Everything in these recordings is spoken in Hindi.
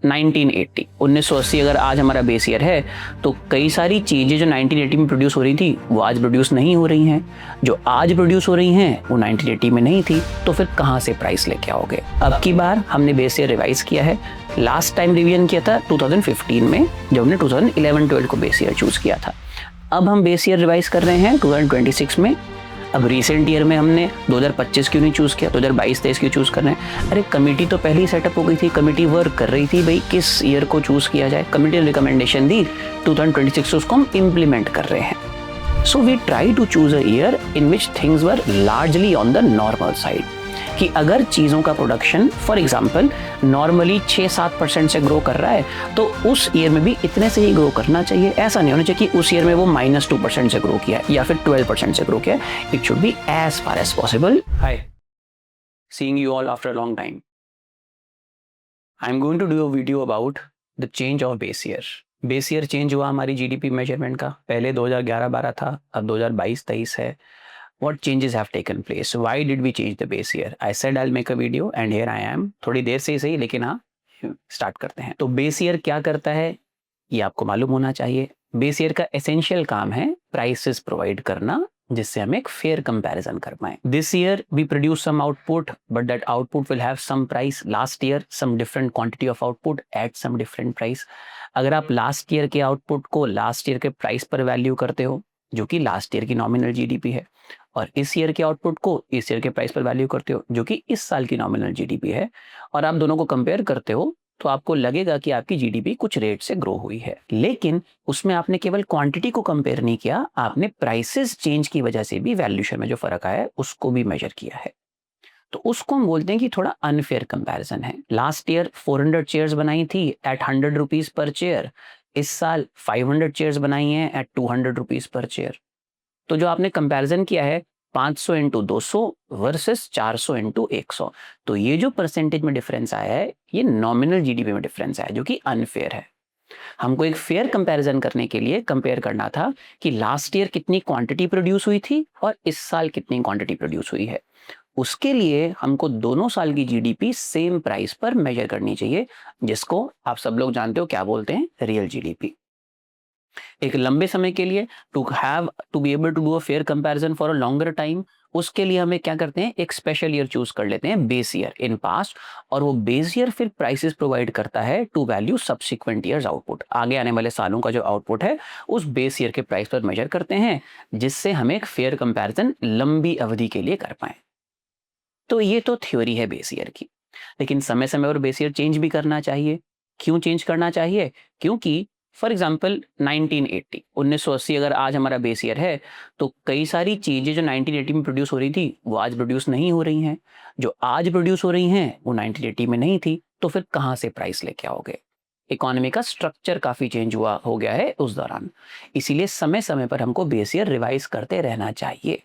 1980 1980 अगर आज हमारा बेस ईयर है तो कई सारी चीज़ें जो 1980 में प्रोड्यूस हो रही थी वो आज प्रोड्यूस नहीं हो रही हैं, जो आज प्रोड्यूस हो रही हैं वो 1980 में नहीं थी। तो फिर कहाँ से प्राइस लेके आओगे? अब की बार हमने बेस ईयर रिवाइज किया है। लास्ट टाइम रिवीजन किया था 2015 में, जब हमने 2011-12 को बेस ईयर चूज किया था। अब हम बेस ईयर रिवाइज कर रहे हैं 2026 में। अब रिसेंट ईयर में हमने 2025 क्यों नहीं चूज़ किया, 2022-23 क्यों चूज़ कर रहे हैं? अरे कमेटी तो पहले ही सेटअप हो गई थी, कमेटी वर्क कर रही थी भाई किस ईयर को चूज़ किया जाए। कमेटी ने रिकमेंडेशन दी 2026 उसको हम इम्प्लीमेंट कर रहे हैं। So we try to choose a year in which things were largely on the normal side, कि अगर चीज़ों का प्रोडक्शन फॉर एग्जांपल नॉर्मली 6-7% से ग्रो कर रहा है तो उस ईयर में भी इतने से ही ग्रो करना चाहिए। ऐसा नहीं होना चाहिए कि उस ईयर में वो -2% से ग्रो किया है या फिर 12% से ग्रो किया है। It should be as far as possible. Hi, seeing you all after a long time. I am going to do a video about the change of base year. Base year change हुआ हमारी जीडीपी मेजरमेंट का, पहले 2011-12 था, अब 2022-23 है। What changes have taken place? Why did we change the base year? I said I'll make a video and here I am. थोड़ी देर से ही सही, लेकिन हाँ स्टार्ट करते हैं। तो बेस ईयर क्या करता है ये आपको मालूम होना चाहिए। बेस ईयर का एसेंशियल काम है प्राइसेस प्रोवाइड करना, जिससे हम एक फेयर कंपैरिजन कर पाए। This year we produce some output but that output will have some price. Last year some different quantity of output at some different price. अगर आप लास्ट ईयर के आउटपुट को लास्ट ईयर के प्राइस पर वैल्यू करते हो, जो कि लास्ट ईयर की नॉमिनल जीडीपी है, और इस ईयर के आउटपुट को इस ईयर के प्राइस पर वैल्यू करते हो, जो कि इस साल की नॉमिनल जीडीपी है, और आप दोनों को कंपेयर करते हो, तो आपको लगेगा कि आपकी जीडीपी कुछ रेट से ग्रो हुई है। लेकिन उसमें आपने केवल क्वांटिटी को कंपेयर नहीं किया, आपने प्राइसेस चेंज की वजह से भी वैल्यूएशन में जो फर्क आया है उसको भी मेजर किया है। तो उसको हम बोलते हैं कि थोड़ा अनफेयर कंपैरिजन है। लास्ट ईयर 400 चेयर्स बनाई थी एट 100 रुपीज पर चेयर, इस साल 500 चेयर्स बनाई हैं एट 200 रुपीज पर चेयर। तो जो आपने कंपैरिजन किया है 500 इंटू 200 वर्सेस 400 इंटू 100, तो ये जो परसेंटेज में डिफरेंस आया है ये नॉमिनल जीडीपी में डिफरेंस आया है, जो कि अनफेयर है। हमको एक फेयर कंपैरिजन करने के लिए कंपेयर करना था कि लास्ट ईयर कितनी क्वांटिटी प्रोड्यूस हुई थी और इस साल कितनी क्वांटिटी प्रोड्यूस हुई है। उसके लिए हमको दोनों साल की जीडीपी सेम प्राइस पर मेजर करनी चाहिए, जिसको आप सब लोग जानते हो क्या बोलते हैं, रियल जीडीपी। एक लंबे समय के लिए to be able to do a fair comparison for a longer time, उसके लिए हमें क्या करते हैं, एक स्पेशल ईयर चूज कर लेते हैं, बेस ईयर इन पास्ट, और वो बेस ईयर फिर प्राइसेस प्रोवाइड करता है to value subsequent years output. आगे आने वाले सालों का जो आउटपुट है उस बेस ईयर के प्राइस पर मेजर करते हैं, जिससे हम एक फेयर कंपैरिजन लंबी अवधि के लिए कर पाए। तो ये तो थ्योरी है बेस ईयर की, लेकिन समय समय पर बेस ईयर चेंज भी करना चाहिए। क्यों चेंज करना चाहिए? क्योंकि फॉर एग्जाम्पल 1980 अगर आज हमारा बेस ईयर है तो कई सारी चीज़ें जो 1980 में प्रोड्यूस हो रही थी वो आज प्रोड्यूस नहीं हो रही हैं, जो आज प्रोड्यूस हो रही हैं वो 1980 में नहीं थी। तो फिर कहाँ से प्राइस लेके आओगे? इकोनॉमी का स्ट्रक्चर काफ़ी चेंज हुआ हो गया है उस दौरान, इसीलिए समय समय पर हमको बेस ईयर रिवाइज करते रहना चाहिए।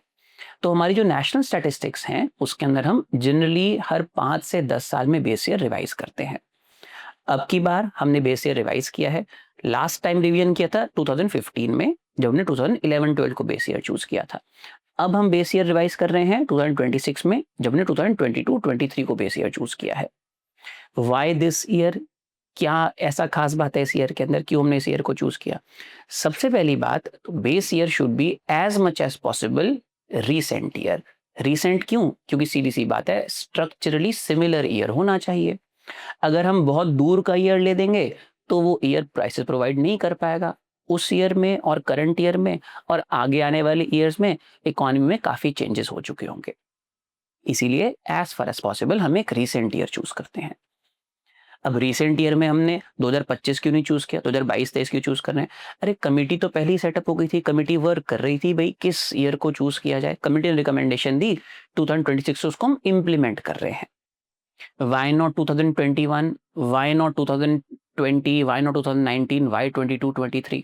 तो हमारी जो नेशनल स्टैटिस्टिक्स हैं उसके अंदर हम जनरली हर 5 से 10 साल में बेस ईयर रिवाइज करते हैं। अब की बार हमने बेस ईयर रिवाइज किया है। लास्ट टाइम रिवीजन किया था 2015 में, जब हमने 2011-12 को बेस ईयर चूज किया था। अब हम बेस ईयर रिवाइज कर रहे हैं 2026 में, जब हमने 2022-23 को बेस ईयर चूज किया है। Why this year? क्या ऐसा खास बात है इस ईयर के अंदर, क्यों हमने इस ईयर को चूज किया? सबसे पहली बात तो base year should be as much as possible recent year. Recent क्यों? क्योंकि सीधी सी बात है, स्ट्रक्चरली सिमिलर ईयर होना चाहिए। अगर हम बहुत दूर का ईयर ले देंगे तो वो ईयर प्राइसेस प्रोवाइड नहीं कर पाएगा। उस ईयर में और करंट ईयर में और आगे आने वाले ईयर्स में इकोनॉमी में काफी चेंजेस हो चुके होंगे, इसीलिए एज फार एज पॉसिबल हम एक रीसेंट ईयर चूज करते हैं। अब रिसेंट ईयर में हमने 2025 क्यों नहीं चूज किया, 2022-23 क्यों चूज कर रहे हैं? अरे कमेटी तो पहले ही सेटअप हो गई थी, कमेटी वर्क कर रही थी भाई किस ईयर को चूज किया जाए। कमेटी ने रिकमेंडेशन दी 2026 उसको हम इम्प्लीमेंट कर रहे हैं। Why not 2021? Why not 2020? Why not 2019? Why 22, 23?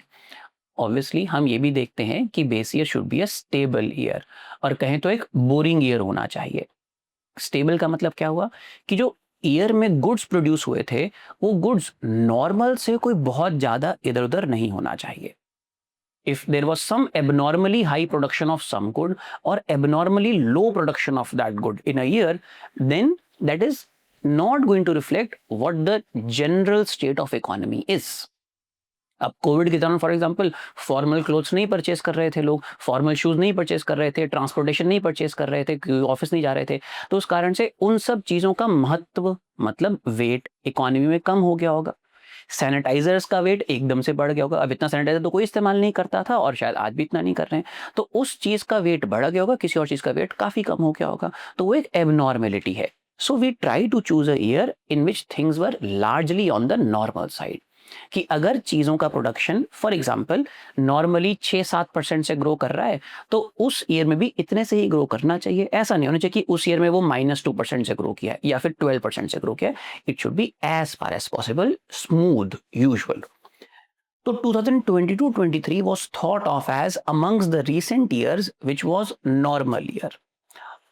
Obviously हम ये भी देखते हैं कि base year should be a stable year, और कहें तो एक बोरिंग ईयर होना चाहिए। स्टेबल का मतलब क्या हुआ कि जो ईयर में गुड्स प्रोड्यूस हुए थे वो गुड्स नॉर्मल से कोई बहुत ज्यादा इधर उधर नहीं होना चाहिए। If there was some abnormally high production of some good or abnormally low production of that good in a year, then that is not going to reflect what the general state of economy is. अब कोविड के दौरान फॉर एग्जांपल फॉर्मल क्लोथ्स नहीं परचेस कर रहे थे लोग, फॉर्मल शूज नहीं परचेस कर रहे थे, ट्रांसपोर्टेशन नहीं परचेस कर रहे थे, ऑफिस नहीं जा रहे थे, तो उस कारण से उन सब चीज़ों का महत्व मतलब वेट इकोनॉमी में कम हो गया होगा। सैनिटाइजर्स का वेट एकदम से बढ़ गया होगा, अब इतना सैनिटाइजर तो कोई इस्तेमाल नहीं करता था और शायद आज भी इतना नहीं कर रहे हैं, तो उस चीज़ का वेट बढ़ गया होगा, किसी और चीज़ का वेट काफ़ी कम हो गया होगा, तो वो एक एबनॉर्मेलिटी है। So we try to choose a year in which things were largely on the normal side, कि अगर चीज़ों का प्रोडक्शन फॉर एग्जांपल नॉर्मली 6-7% से ग्रो कर रहा है, तो उस ईयर में भी इतने से ही ग्रो करना चाहिए। ऐसा नहीं होना चाहिए कि उस ईयर में वो -2% से ग्रो किया है या फिर 12% से ग्रो किया है। It should be as far as possible smooth usual. तो 2022-23 was thought of as amongst the recent years which was normal year.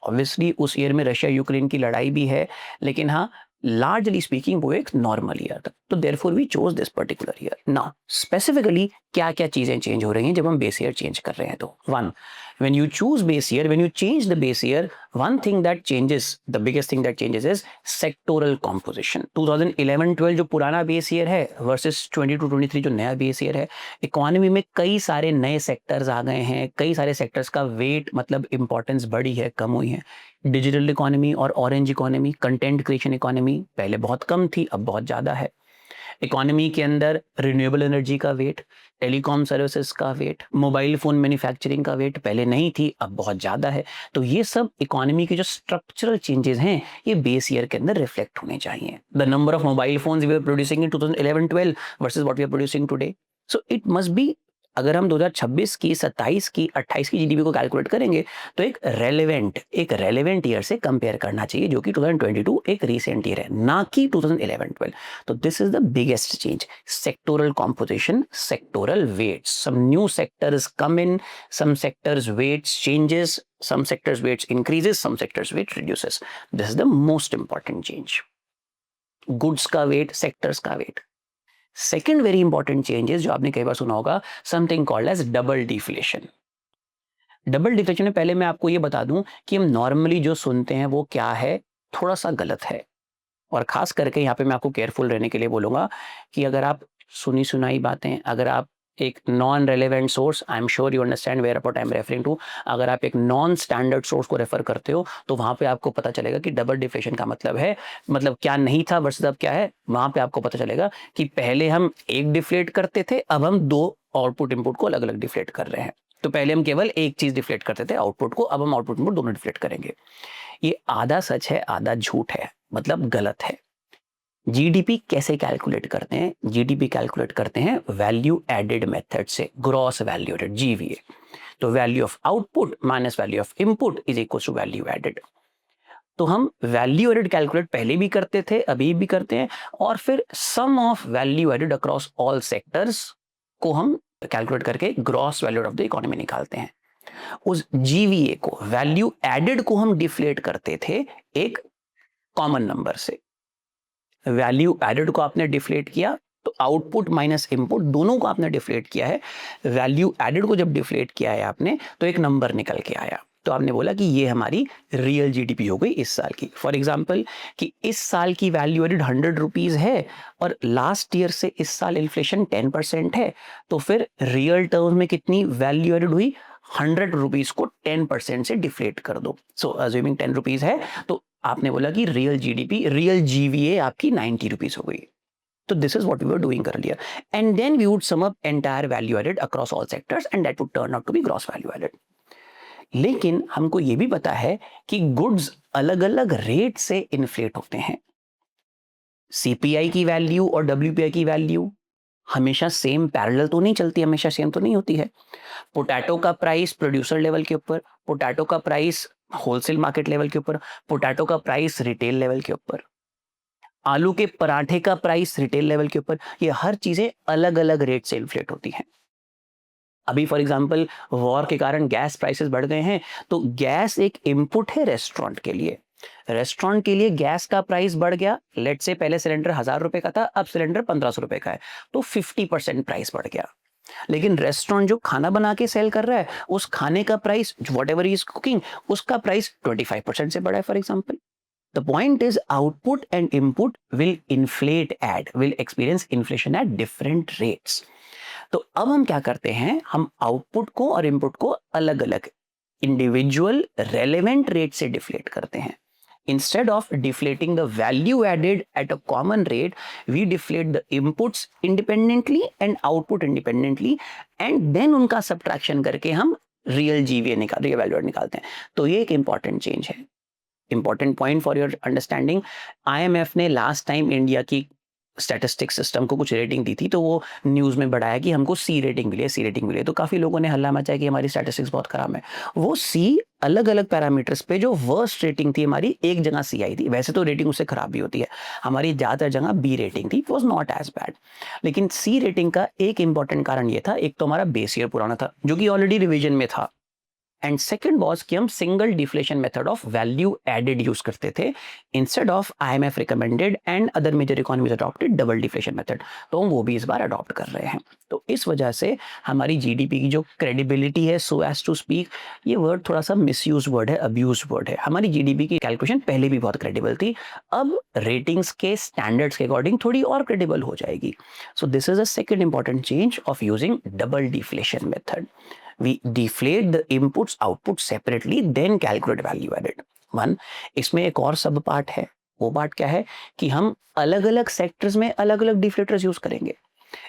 Obviously उस ईयर में रशिया यूक्रेन की लड़ाई भी है, लेकिन हाँ लार्जली स्पीकिंग वो एक नॉर्मल ईयर था, तो therefore we chose this particular year. Now specifically क्या क्या चीजें चेंज हो रही हैं जब हम बेस ईयर चेंज कर रहे हैं? तो one, when you choose base year, when you change the base year, one thing that changes, the biggest thing that changes is sectoral composition. 2011-12 जो पुराना बेस ईयर है वर्सेस 22-23 जो नया बेस ईयर है, इकोनॉमी में कई सारे नए सेक्टर्स आ गए हैं, कई सारे सेक्टर्स का वेट मतलब इंपॉर्टेंस बढ़ी है, कम हुई है। डिजिटल इकोनॉमी और orange economy, content creation economy पहले बहुत कम थी, अब बहुत ज़्यादा है। इकोनॉमी के अंदर रिन्यूएबल एनर्जी का वेट, टेलीकॉम सर्विसेज का वेट, मोबाइल फोन मैन्युफैक्चरिंग का वेट पहले नहीं थी, अब बहुत ज़्यादा है। तो ये सब इकोनॉमी के जो स्ट्रक्चरल चेंजेस हैं ये बेस ईयर के अंदर रिफ्लेक्ट होने चाहिए। The number of mobile phones we were producing in 2011-12 versus what we are producing today, so it must be, अगर हम 2026 की, 27 की, 28 की जीडीपी को कैलकुलेट करेंगे तो एक रेलेवेंट ईयर से कंपेयर करना चाहिए, जो कि 2022 एक रीसेंट ईयर है, ना कि 2011-12। तो this is the biggest change, sectoral composition, sectoral weights, some new sectors come in, some sectors weights changes, some sectors weights increases, some sectors weight reduces. This is the most important change. Goods का weight, sectors का weight. Second very important changes जो आपने कई बार सुना होगा, something called as double deflation. Double deflation में पहले मैं आपको ये बता दूं कि हम नॉर्मली जो सुनते हैं वो क्या है, थोड़ा सा गलत है, और खास करके यहाँ पे मैं आपको केयरफुल रहने के लिए बोलूंगा कि अगर आप सुनी सुनाई बातें, अगर आप एक non relevant source, I am sure you understand where about I am referring to, अगर आप एक नॉन स्टैंडर्ड सोर्स को रेफर करते हो तो वहां पे आपको पता चलेगा कि डबल डिफ्लेशन का मतलब है, मतलब क्या नहीं था वर्सेस अब क्या है। वहां पे आपको पता चलेगा कि पहले हम एक डिफ्लेट करते थे, अब हम दो आउटपुट इनपुट को अलग अलग डिफ्लेट कर रहे हैं। तो पहले हम केवल एक चीज डिफ्लेट करते थे आउटपुट को, अब हम आउटपुट इनपुट दोनों डिफ्लेट करेंगे। ये आधा सच है आधा झूठ है, मतलब गलत है। जीडीपी कैसे कैलकुलेट करते हैं? जीडीपी कैलकुलेट करते हैं वैल्यू एडेड मेथड से, ग्रॉस वैल्यू एडेड, जीवीए। तो value of output minus value of input is equal to value added. तो हम वैल्यू एडेड कैलकुलेट पहले भी करते थे, अभी भी करते हैं, और फिर sum of value added across all sectors को हम कैलकुलेट करके gross value of the economy निकालते हैं। उस जीवीए को, वैल्यू एडेड को हम डिफ्लेट करते थे एक कॉमन नंबर से। वैल्यू एडेड को आपने डिफ्लेट किया तो आउटपुट माइनस इनपुट दोनों को आपने डिफ्लेट किया है। वैल्यू एडेड को जब डिफ्लेट किया है आपने तो एक नंबर निकल के आया, तो आपने बोला कि ये हमारी रियल जीडीपी हो गई इस साल की। फॉर एग्जांपल कि इस साल की वैल्यू एडेड 100 रुपीज है और लास्ट ईयर से इस साल इन्फ्लेशन 10% है, तो फिर रियल टर्म्स में कितनी वैल्यू एडेड हुई? 100 रुपीज को 10% से डिफ्लेट कर दो। सो अज्यूमिंग 10 रुपीज है तो आपने बोला कि रियल जीडीपी, रियल जीवीए आपकी 90 रुपीज हो गई। तो this is what we were doing earlier, and then we would sum up entire value added across all sectors and that would turn out to be gross value added. लेकिन हमको ये भी पता है कि गुड्स अलग अलग रेट से इन्फ्लेट होते हैं। सीपीआई की वैल्यू और डब्ल्यूपीआई की वैल्यू हमेशा सेम पैरेलल तो नहीं चलती, हमेशा सेम तो नहीं होती है। पोटैटो का प्राइस प्रोड्यूसर लेवल के ऊपर, पोटैटो का प्राइस होलसेल मार्केट लेवल के ऊपर, पोटैटो का प्राइस रिटेल लेवल के ऊपर, आलू के पराठे का प्राइस रिटेल लेवल के ऊपर, ये हर चीजें अलग अलग रेट से इन्फ्लेट होती हैं। अभी फॉर एग्जांपल वॉर के कारण गैस प्राइसेस बढ़ गए हैं, तो गैस एक इनपुट है रेस्टोरेंट के लिए। रेस्टोरेंट के लिए गैस का प्राइस बढ़ गया, लेट से पहले सिलेंडर 1000 रुपए का था, अब सिलेंडर 1500 रुपए का है, तो 50% प्राइस बढ़ गया। लेकिन रेस्टोरेंट जो खाना बना के सेल कर रहा है उस खाने का price, whatever he is cooking, उसका प्राइस 25% से बढ़ा है for example. The point is output and input will experience inflation at different rates. तो अब हम क्या करते हैं, हम आउटपुट को और इनपुट को अलग अलग इंडिविजुअल रेलेवेंट रेट से डिफ्लेट करते हैं. Instead of deflating the value added at a common rate, we deflate the inputs independently and output independently, and then उनका subtraction करके हम real value add निकालते हैं. तो ये एक important change है. Important point for your understanding, IMF ने last time इंडिया की स्टैटिस्टिक्स सिस्टम को कुछ रेटिंग दी थी, तो वो न्यूज़ में बढ़ाया कि हमको सी रेटिंग मिले. तो काफ़ी लोगों ने हल्ला मचाया कि हमारी स्टैटिस्टिक्स बहुत खराब है. वो सी अलग अलग पैरामीटर्स पे जो वर्स्ट रेटिंग थी हमारी, एक जगह सी आई थी. वैसे तो रेटिंग उससे खराब भी होती है, हमारी ज़्यादातर जगह बी रेटिंग थी. It was not as bad. लेकिन सी रेटिंग का एक इंपॉर्टेंट कारण ये था, एक तो हमारा बेस ईयर पुराना था जो कि ऑलरेडी रिविजन में था, एंड सेकंड वाज कि हम single deflation method of value added use करते थे instead of IMF recommended and other major economies adopted double deflation method. तो हम वो भी इस बार अडॉप्ट कर रहे हैं. तो इस वजह से हमारी जीडीपी की जो क्रेडिबिलिटी है, सो एज टू स्पीक, ये वर्ड थोड़ा सा मिसयूज वर्ड है, अब्यूज वर्ड है. हमारी जीडीपी की कैलकुलेशन पहले भी बहुत क्रेडिबल थी, अब रेटिंग्स के स्टैंडर्ड्स के अकॉर्डिंग थोड़ी और क्रेडिबल हो जाएगी. So this is a second important change of using double deflation method. We deflate the inputs outputs separately then calculate value added. One, इसमें एक और सब पार्ट है. वो पार्ट क्या है कि हम अलग अलग सेक्टर्स में अलग अलग डिफ्लेटर्स यूज करेंगे.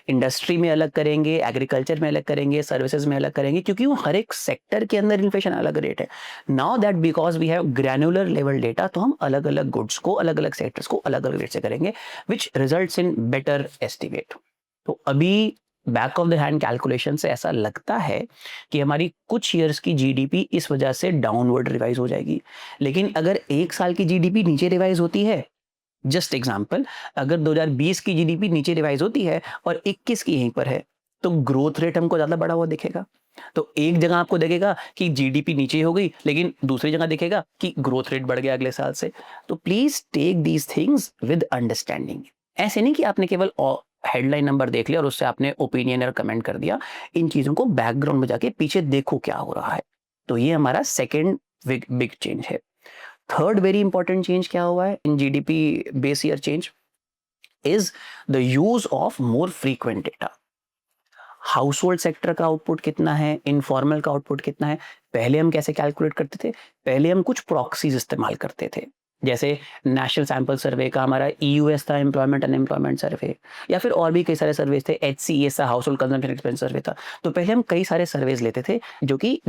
इंडस्ट्री में अलग करेंगे, एग्रीकल्चर में अलग करेंगे, सर्विसेज में अलग करेंगे, क्योंकि वो हर एक सेक्टर के अंदर इन्फ्लेशन अलग रेट है. Now that because we have granular level data, तो हम अलग अलग गुड्स को, अलग अलग सेक्टर्स को अलग अलग रेट से करेंगे, which results in better estimate. तो अभी back of the hand calculation से ऐसा लगता है कि हमारी कुछ ईयर्स की जीडीपी इस वजह से डाउनवर्ड रिवाइज हो जाएगी. लेकिन अगर एक साल की जीडीपी नीचे रिवाइज होती है, जस्ट एग्जांपल, अगर 2020 की जीडीपी नीचे रिवाइज होती है और 21 की यहीं पर है, तो ग्रोथ रेट हमको ज्यादा बढ़ा हुआ दिखेगा. तो एक जगह आपको देखेगा कि जीडीपी नीचे हो गई, लेकिन दूसरी जगह दिखेगा कि ग्रोथ रेट बढ़ गया अगले साल से. तो please take these things with understanding. ऐसे नहीं कि आपने केवल हेडलाइन नंबर देख लिया और उससे आपने ओपिनियन और कमेंट कर दिया. इन चीजों को बैकग्राउंड में जाके पीछे देखो क्या हो रहा है. तो ये हमारा सेकेंड बिग चेंज है. थर्ड वेरी इंपॉर्टेंट चेंज क्या हुआ है in GDP base year change is the use of more frequent data. House hold sector का आउटपुट कितना है, इनफॉर्मल का आउटपुट कितना है. पहले हम कैसे कैलकुलेट करते थे, पहले हम कुछ प्रॉक्सीज इस्तेमाल करते थे. जैसे नेशनल सैंपल सर्वे का हमारा ईयूएस था, एम्प्लॉयमेंट अनएम्प्लॉयमेंट सर्वे, या फिर और भी कई सारे सर्वे थे. एचसीएस था, हाउस होल्ड कंजम्पशन एक्सपेंस सर्वे था. तो पहले हम कई सारे सर्वेज लेते थे जो कि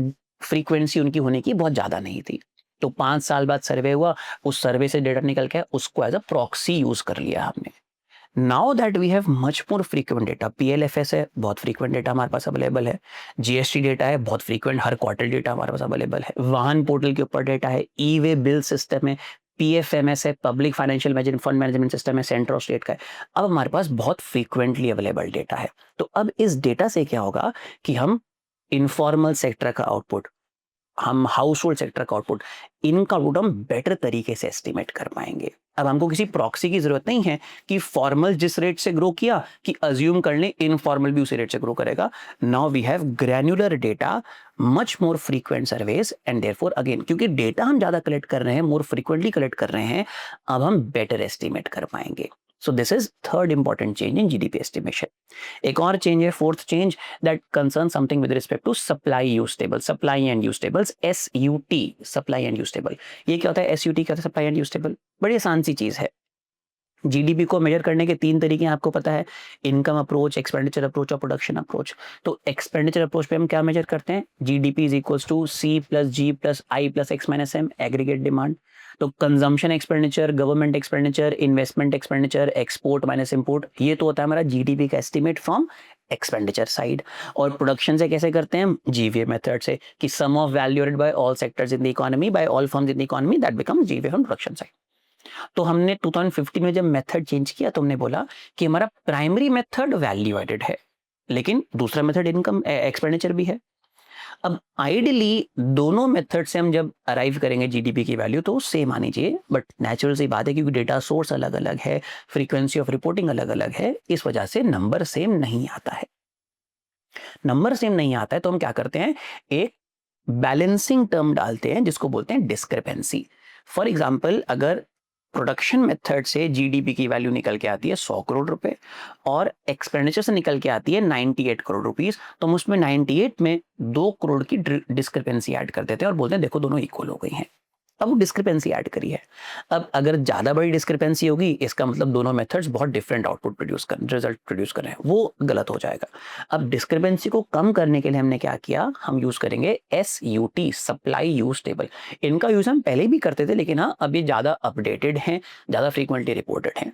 फ्रीक्वेंसी उनकी होने की बहुत ज्यादा नहीं थी. तो 5 साल बाद सर्वे हुआ, उस सर्वे से डेटा निकल के उसको एज अ प्रॉक्सी यूज कर लिया हमने. Now that we have much more frequent data, PLFS है, बहुत फ्रीक्वेंट डेटा हमारे पास अवेलेबल है. जीएसटी डेटा है, बहुत फ्रीक्वेंट, हर क्वार्टर डेटा हमारे पास अवेलेबल है. वाहन पोर्टल के ऊपर डेटा है, ई वे बिल सिस्टम है, पीएफएमएस है, public financial management fund management system है, सेंटर और स्टेट का है. अब हमारे पास बहुत फ्रीक्वेंटली अवेलेबल डेटा है. तो अब इस डेटा से क्या होगा कि हम इनफॉर्मल सेक्टर का आउटपुट, हम हाउस होल्ड सेक्टर का आउटपुट, इनका आउटपुट हम बेटर तरीके से एस्टिमेट कर पाएंगे. अब हमको किसी प्रॉक्सी की जरूरत नहीं है कि फॉर्मल जिस रेट से ग्रो किया कि अज्यूम कर ले इनफॉर्मल भी उसी रेट से ग्रो करेगा. Now we have granular data, much more frequent surveys, and therefore again क्योंकि डेटा हम ज्यादा कलेक्ट कर रहे हैं, मोर फ्रीक्वेंटली कलेक्ट कर रहे हैं, अब हम बेटर एस्टिमेट कर पाएंगे. So this is third important change in GDP estimation. एक और चेंज है, fourth change, that concerns something with respect to supply use table, supply and use tables, SUT, supply and use table. ये क्या होता है SUT, क्या होता है supply and use table? बड़ी आसान सी चीज है. जीडीपी को मेजर करने के 3 तरीके आपको पता है, इनकम अप्रोच, एक्सपेंडिचर अप्रोच और प्रोडक्शन अप्रोच. तो एक्सपेंडिचर अप्रोच पे हम क्या मेजर करते हैं, GDP is equals to C plus G plus I plus X minus M, aggregate demand. तो consumption expenditure, government expenditure, investment expenditure, export minus import, ये तो होता है हमारा जीडीपी का एस्टिमेट फ्रॉम एक्सपेंडिचर साइड. और प्रोडक्शन से कैसे करते हैं हम, जीवीए मेथड से, कि sum of value added by all sectors in the economy by all firms in the economy, that becomes GVA from production side. तो हमने 2015 में जब मेथड चेंज किया तो हमने बोला कि हमारा प्राइमरी मेथड वैल्यू एडेड है, लेकिन दूसरा मेथड इनकम एक्सपेंडिचर भी है. अब आइडियली दोनों मेथड से हम जब अराइव करेंगे जीडीपी की वैल्यू तो सेम आनी चाहिए, बट नेचुरल सी बात है क्योंकि डेटा सोर्स अलग अलग है, फ्रीक्वेंसी ऑफ रिपोर्टिंग अलग अलग है, इस वजह से नंबर सेम नहीं आता है. नंबर सेम नहीं आता है तो हम क्या करते हैं, एक बैलेंसिंग टर्म डालते हैं जिसको बोलते हैं डिस्क्रिपेंसी. फॉर एग्जाम्पल, अगर प्रोडक्शन मेथड से जीडीपी की वैल्यू निकल के आती है 100 करोड़ रुपए और एक्सपेंडिचर से निकल के आती है 98 करोड़ रुपीस, तो हम उसमें 98 में 2 करोड़ की डिस्क्रिपेंसी ऐड कर देते हैं और बोलते हैं देखो दोनों इक्वल हो गई हैं। अब वो डिस्क्रिपेंसी ऐड करी है। अब अगर ज्यादा बड़ी डिस्क्रिपेंसी होगी इसका मतलब दोनों मेथड्स बहुत डिफरेंट आउटपुट रिजल्ट प्रोड्यूस कर रहे हैं, वो गलत हो जाएगा। अब डिस्क्रिपेंसी को कम करने के लिए हमने क्या किया, हम यूज करेंगे SUT, सप्लाई यूज टेबल। इनका यूज हम पहले भी करते थे लेकिन हाँ अब ये ज्यादा अपडेटेड हैं, ज्यादा फ्रीक्वेंटली रिपोर्टेड हैं।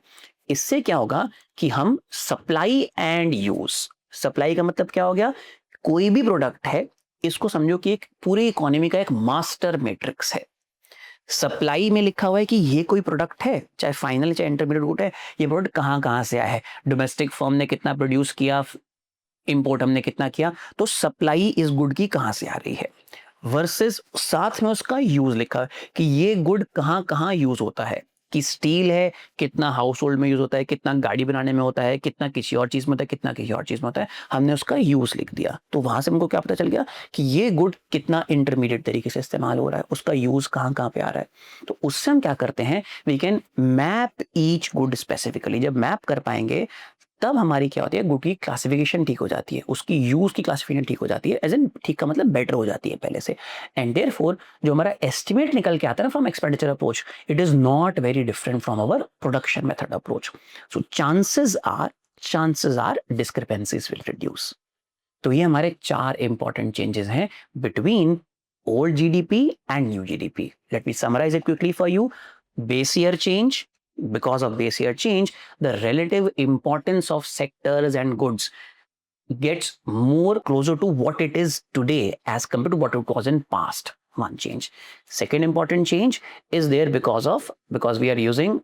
इससे क्या होगा कि हम सप्लाई एंड यूज, सप्लाई का मतलब क्या हो गया, कोई भी प्रोडक्ट है इसको समझो कि एक पूरी इकोनॉमी का एक मास्टर मैट्रिक्स है। सप्लाई में लिखा हुआ है कि ये कोई प्रोडक्ट है, चाहे फाइनल चाहे इंटरमीडिएट गुड है, ये प्रोडक्ट कहां कहां से आया है, डोमेस्टिक फर्म ने कितना प्रोड्यूस किया, इंपोर्ट हमने कितना किया, तो सप्लाई इस गुड की कहां से आ रही है। वर्सेस साथ में उसका यूज लिखा है कि ये गुड कहां कहां यूज होता है, कि स्टील है कितना हाउस होल्ड में यूज होता है, कितना गाड़ी बनाने में होता है, कितना किसी और चीज में होता है, कितना किसी और चीज में होता है, हमने उसका यूज लिख दिया। तो वहां से हमको क्या पता चल गया कि ये गुड कितना इंटरमीडिएट तरीके से इस्तेमाल हो रहा है, उसका यूज कहां कहां पे आ रहा है। तो उससे हम क्या करते हैं, we can map each good specifically. जब मैप कर पाएंगे तब हमारी क्या होती है, गुड की क्लासिफिकेशन ठीक हो जाती है, उसकी यूज की क्लासिफिकेशन ठीक हो जाती है, एज एन ठीक का मतलब बेटर हो जाती है पहले से। एंड देयरफॉर जो हमारा एस्टिमेट निकल के आता है ना from expenditure approach, it is not very different from our production method approach. So chances are discrepancies will reduce. तो ये हमारे 4 इंपॉर्टेंट चेंजेस हैं between old GDP and new GDP. Let me summarise it quickly for you. Base year change, because of base year change, the relative importance of sectors and goods gets more closer to what it is today as compared to what it was in past. One change. Second important change is there because we are using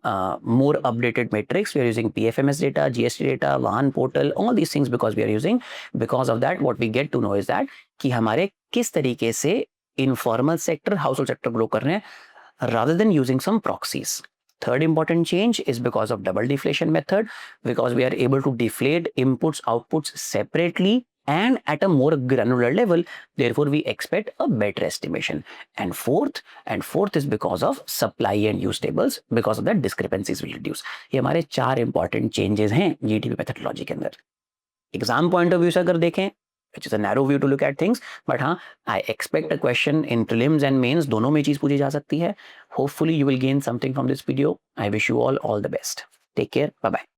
more updated metrics. We are using PFMS data, GST data, Vahan portal, all these things because we are using. Because of that, what we get to know is that कि हमारे किस तरीके से informal sector, household sector grow कर रहे हैं rather than using some proxies. Third important change is because of double deflation method, because we are able to deflate inputs, outputs separately and at a more granular level. Therefore, we expect a better estimation. And fourth is because of supply and use tables, because of that discrepancies will reduce. ये हमारे 4 important changes हैं GDP methodology के अंदर। एग्जाम पॉइंट ऑफ व्यू से अगर देखें, which is a narrow view to look at things, but हाँ, I expect a question in prelims and mains, दोनों में चीज पूछी जा सकती है। Hopefully you will gain something from this video. I wish you all the best. Take care. Bye bye.